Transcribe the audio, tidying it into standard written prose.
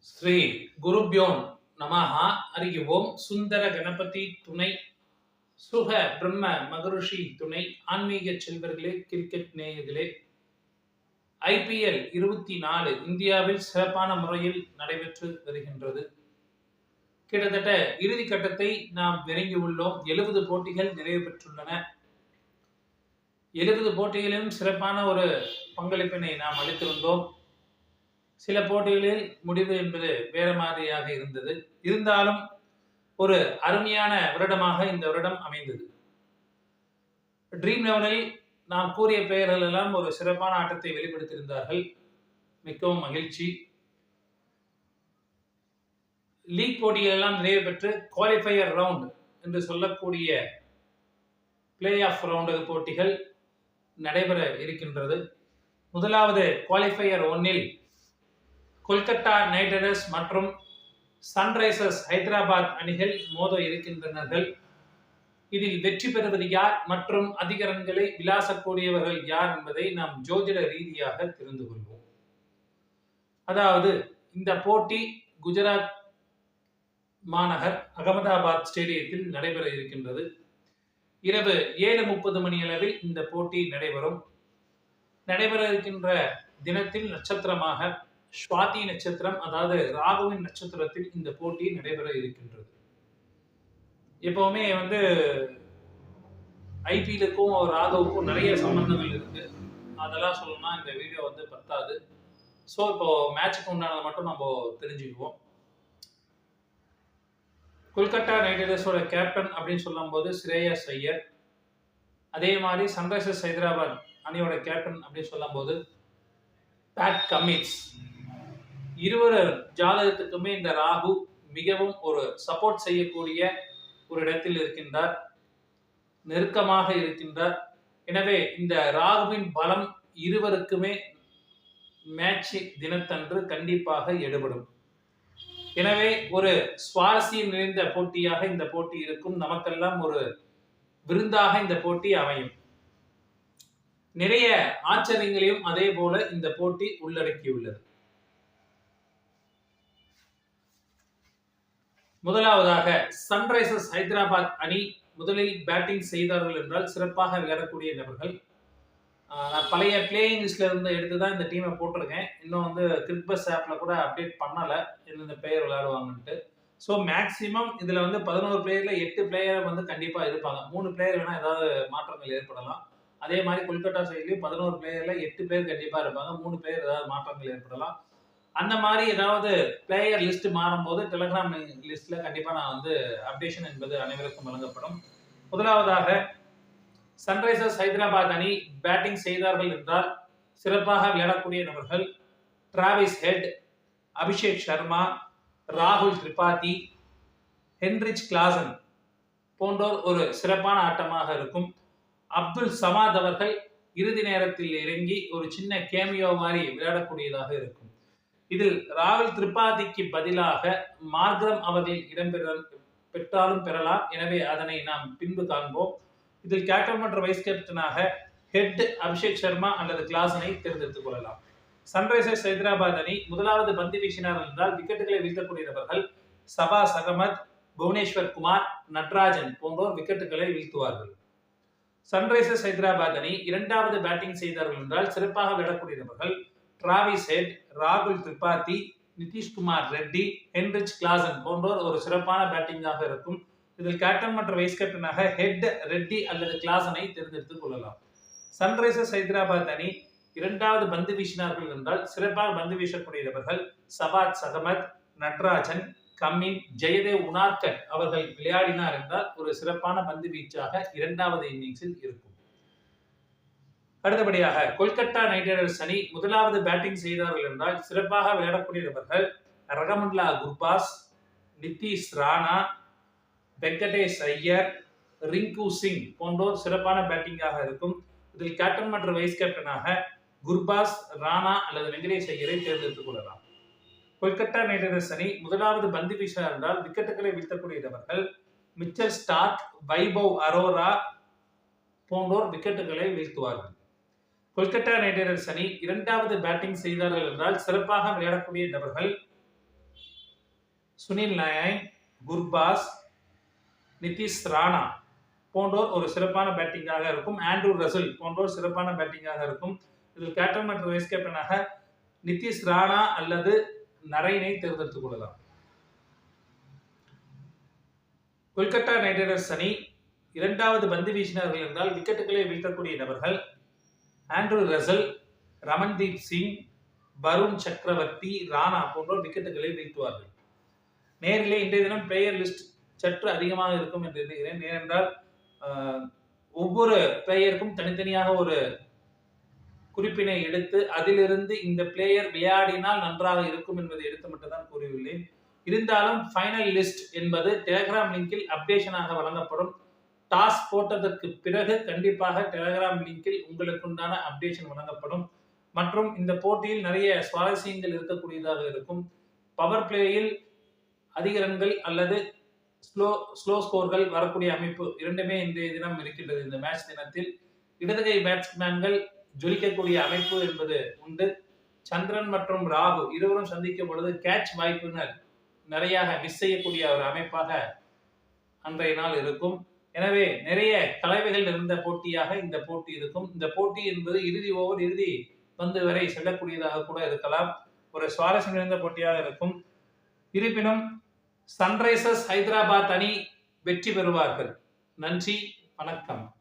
ஸ்ரீ குருப்யோன் நமஹா. ஹரி ஓம். சுந்தர கணபதி துணை, சுக பிரம்ம மகரிஷி துணை, ஆன்மீக செல்வர்களே, கிரிக்கெட் நேயர்களே, IPL 24 இந்தியாவில் சிறப்பான முறையில் நடைபெற்று வருகின்றது. கிட்டத்தட்ட இறுதி கட்டத்தை நாம் நெருங்கி உள்ளோம். 70 போட்டிகள் நிறைவு பெற்றுள்ளன. 70 போட்டிகளிலும் சிறப்பான ஒரு பங்களிப்பினை நாம் அளித்திருந்தோம். சில போட்டிகளில் முடிவு என்பது வேற மாதிரியாக இருந்தது. இருந்தாலும் ஒரு அருமையான வருடமாக இந்த வருடம் அமைந்தது. ட்ரீம் லெவலில் நாம் கூறிய பெயர்கள் எல்லாம் ஒரு சிறப்பான ஆட்டத்தை வெளிப்படுத்தியிருந்தார்கள். மிகவும் மகிழ்ச்சி. லீக் போட்டிகள் எல்லாம் நிறைவு பெற்று குவாலிஃபயர் ரவுண்ட் என்று சொல்லக்கூடிய பிளே ஆஃப் ரவுண்ட் போட்டிகள் நடைபெற இருக்கின்றது. முதலாவது குவாலிஃபயர் 1 கொல்கத்தா நைட் ரைடர்ஸ் மற்றும் சன்ரைசர்ஸ் ஹைதராபாத் அணிகள் மோத இருக்கின்றனர். இதில் வெற்றி பெறுவது யார் மற்றும் அதிக ரன்களை விளாசக்கூடியவர்கள் யார் என்பதை நாம் ஜோதிட ரீதியாக தெரிந்து கொள்வோம். அதாவது இந்த போட்டி குஜராத் மாநகர் அகமதாபாத் ஸ்டேடியத்தில் நடைபெற இருக்கின்றது. இரவு 7:30 மணி அளவில் இந்த போட்டி நடைபெறும். நடைபெற இருக்கின்ற தினத்தில் நட்சத்திரமாக ஸ்வாதி நட்சத்திரம், அதாவது ராகுவின் நட்சத்திரத்தில் இந்த போட்டி நடைபெற இருக்கின்றது. எப்பவுமே ஐபிஎலுக்கும் ராகுவுக்கும் நிறைய சம்பந்தங்கள் இருக்கு. அதெல்லாம் சொல்லணும்னா இந்த வீடியோ பத்தாது. ஸோ இப்போ மேட்சுக்கு உண்டானதை மட்டும் நம்ம தெரிஞ்சுக்குவோம். கொல்கத்தா நைட் ரைடர்ஸோட கேப்டன் அப்படின்னு சொல்லும் போது ஸ்ரேயஸ் ஐயர். அதே மாதிரி சன்ரைசர்ஸ் ஹைதராபாத் அணியோட கேப்டன் அப்படின்னு சொல்லும் போது பேட் கமின்ஸ். இருவர் ஜாதகத்துக்குமே இந்த ராகு மிகவும் ஒரு சப்போர்ட் செய்யக்கூடிய ஒரு இடத்தில் இருக்கின்றார், நெருக்கமாக இருக்கின்றார். எனவே இந்த ராகுவின் பலம் இருவருக்குமே மேட்ச் தினத்தன்று கண்டிப்பாக எடுபடும். எனவே ஒரு சுவாரஸ்யம் நிறைந்த போட்டியாக இந்த போட்டி இருக்கும். நமக்கெல்லாம் ஒரு விருந்தாக இந்த போட்டி அமையும். நிறைய ஆச்சரியங்களையும் அதே போல இந்த போட்டி உள்ளடக்கியுள்ளது. முதலாவதாக சன்ரைசர்ஸ் ஹைதராபாத் அணி முதலில் பேட்டிங் செய்தார்கள் என்றால் சிறப்பாக விளையாடக்கூடிய நபர்கள். நான் பழைய பிளேயிங் லிஸ்ட்ல இருந்து எடுத்து தான் இந்த டீமை போட்டிருக்கேன். இன்னும் கிரிக்பஸ் ஆப்ல கூட அப்டேட் பண்ணல எந்தெந்த பிளேயர் விளையாடுவாங்கன்ட்டு. ஸோ மேக்சிமம் இதுல 11 பிளேயர்ல 8 பிளேயர் கண்டிப்பா இருப்பாங்க. 3 பிளேயர் வேணா ஏதாவது மாற்றங்கள் ஏற்படலாம். அதே மாதிரி கொல்கத்தா சைட்லயும் 11 பிளேயர்ல 8 பேர் கண்டிப்பா இருப்பாங்க. 3 பிளேயர் ஏதாவது மாற்றங்கள் ஏற்படலாம். அந்த மாதிரி ஏதாவது பிளேயர் லிஸ்ட் மாறும்போது டெலிகிராம் லிஸ்ட்ல கண்டிப்பா நான் அப்டேஷன் என்பது அனைவருக்கும் வழங்கப்படும். முதலாவதாக சன்ரைசர்ஸ் ஹைதராபாத் அணி பேட்டிங் செய்தார்கள் என்றால் சிறப்பாக விளையாடக்கூடிய நபர்கள் டிராவிஸ் ஹெட், அபிஷேக் சர்மா, ராகுல் திரிபாதி, ஹென்ரிச் கிளாசன் போன்றோர் ஒரு சிறப்பான ஆட்டமாக இருக்கும். அப்துல் சமாத் அவர்கள் இறுதி நேரத்தில் இறங்கி ஒரு சின்ன கேமியோ மாதிரி விளையாடக்கூடியதாக இருக்கும். இதில் ராகுல் திரிபாதிக்கு பதிலாக மார்க்ரம் அவர்கள் பெற்றாலும் பெறலாம். எனவே அதனை நாம் பின்பு காண்போம். இதில் கேப்டன் மற்றும் வைஸ் கேப்டனாக ஹெட், அபிஷேக் சர்மா அல்லது கிளாசனை தேர்ந்தெடுத்துக் கொள்ளலாம். சன்ரைசர்ஸ் ஹைதராபாத் அணி முதலாவது பந்து வீசினார்கள் என்றால் விக்கெட்டுகளை வீழ்த்தக்கூடிய நபர்கள் சபாஸ் அகமது, புவனேஸ்வர் குமார், நட்ராஜன் போன்றோர் விக்கெட்டுகளை வீழ்த்துவார்கள். சன்ரைசர்ஸ் ஹைதராபாத் அணி இரண்டாவது பேட்டிங் செய்தார்கள் என்றால் சிறப்பாக விளையாடக்கூடிய நபர்கள் டிராவிஸ் ஹெட், ராகுல் திரிபாதி, நிதிஷ்குமார் ரெட்டி, ஹென்ரிச் கிளாசன் போன்றோர் ஒரு சிறப்பான பேட்டிங்காக இருக்கும். இதில் கேப்டன் மற்றும் வைஸ் கேப்டனாக ஹெட், ரெட்டி அல்லது கிளாசனை தேர்ந்தெடுத்துக் கொள்ளலாம். சன்ரைசர்ஸ் ஹைதராபாத் அணி இரண்டாவது பந்து வீசினார்கள் என்றால் சிறப்பாக பந்து வீசக்கூடிய நபர்கள் சபாத் அகமத், நட்ராஜன், கம்மின், ஜெயதேவ் உனார்கட் அவர்கள் விளையாடினார் என்றால் ஒரு சிறப்பான பந்து வீச்சாக இரண்டாவது இன்னிங்ஸில் இருக்கும். அடுத்தபடியாக கொல்கத்தா நைட் ரைடர்ஸ் அணி முதலாவது பேட்டிங் செய்தார்கள் என்றால் சிறப்பாக விளையாடக்கூடிய நபர்கள் ரகமுல்லா குர்பாஸ், நிதிஷ் ராணா, வெங்கடேஷ் ஐயர், ரிங்கு சிங் போன்றோர் சிறப்பான பேட்டிங்காக இருக்கும். இதில் கேப்டன் மற்றும் வைஸ் கேப்டனாக குர்பாஸ், ராணா அல்லது வெங்கடேஷ் ஐயரை தேர்ந்தெடுத்துக் கொள்ளலாம். கொல்கத்தா நைட் ரைடர்ஸ் அணி முதலாவது பந்து வீசினார் என்றால் விக்கெட்டுகளை வீழ்த்தக்கூடிய நபர்கள் மிச்சல் ஸ்டார்க், வைபவ் அரோரா போன்றோர் விக்கெட்டுகளை வீழ்த்துவார்கள். கொல்கத்தா நைட் ரைடர்ஸ் அணி இரண்டாவது பேட்டிங் செய்தார்கள் என்றால் சிறப்பாக விளையாடக்கூடிய நபர்கள் சுனில் நயன், குர்பாஸ், நிதிஷ் ராணா போன்றோர் ஒரு சிறப்பான பேட்டிங்காக இருக்கும். ஆண்ட்ரூ ரசல் போன்றோர் சிறப்பான பேட்டிங்காக இருக்கும். இதில் கேப்டன் மற்றும் வைஸ் கேப்டனாக நிதிஷ் ராணா அல்லது நரைனை தேர்ந்தெடுத்துக் கொள்ளலாம். கொல்கத்தா நைட் ரைடர்ஸ் அணி இரண்டாவது பந்து வீசினார்கள் என்றால் விக்கெட்டுகளை வீழ்த்தக்கூடிய நபர்கள் ஆண்ட்ரூ ரசல், ரமன்தீப் சிங், வருண் சக்கரவர்த்தி, ராணா போன்றோர் விக்கெட்டுகளை வீழ்த்துவார்கள். நேரிலே இன்றைய தினம் பிளேயர் லிஸ்ட் சற்று அதிகமாக இருக்கும் என்று எண்ணுகிறேன். ஏனென்றால் ஒவ்வொரு பிளேயருக்கும் தனித்தனியாக ஒரு குறிப்பினை எடுத்து அதிலிருந்து இந்த பிளேயர் விளையாடினால் நன்றாக இருக்கும் என்பதை எடுத்து மட்டும்தான் கூறியுள்ளேன். இருந்தாலும் ஃபைனல் லிஸ்ட் என்பது டெலிகிராம் லிங்கில் அப்டேஷனாக வழங்கப்படும். டாஸ் போட்டதற்கு பிறகு கண்டிப்பாக டெலிகிராம் லிங்கில் உங்களுக்குண்டான அப்டேஷன் வழங்கப்படும். மற்றும் இந்த போட்டியில் நிறைய சுவாரஸ்யங்கள் இருக்கக்கூடியதாக இருக்கும். பவர் பிளேயில் அதிக ரன்கள் அல்லது ஸ்லோ ஸ்கோர்கள் வரக்கூடிய அமைப்பு இரண்டுமே இன்றைய தினம் இருக்கின்றது. இந்த மேட்ச் தினத்தில் இடதுகை பேட்ஸ்மேன்கள் ஜொலிக்கக்கூடிய அமைப்பு என்பது உண்டு. சந்திரன் மற்றும் ராகு இருவரும் சந்திக்கும் பொழுது கேட்ச் வாய்ப்புகள் நிறைய மிஸ் செய்யக்கூடிய ஒரு அமைப்பாக அன்றைய நாள் இருக்கும். எனவே நிறைய கலவைகள் இருந்த போட்டியாக இந்த போட்டி இருக்கும். இந்த போட்டி என்பது இறுதி ஓவர், இறுதி பந்து வரை செல்லக்கூடியதாக கூட இருக்கலாம். ஒரு சுவாரஸ்யம் நிறைந்த போட்டியாக இருக்கும். இருப்பினும் சன்ரைசர்ஸ் ஹைதராபாத் அணி வெற்றி பெறுவார்கள். நன்றி, வணக்கம்.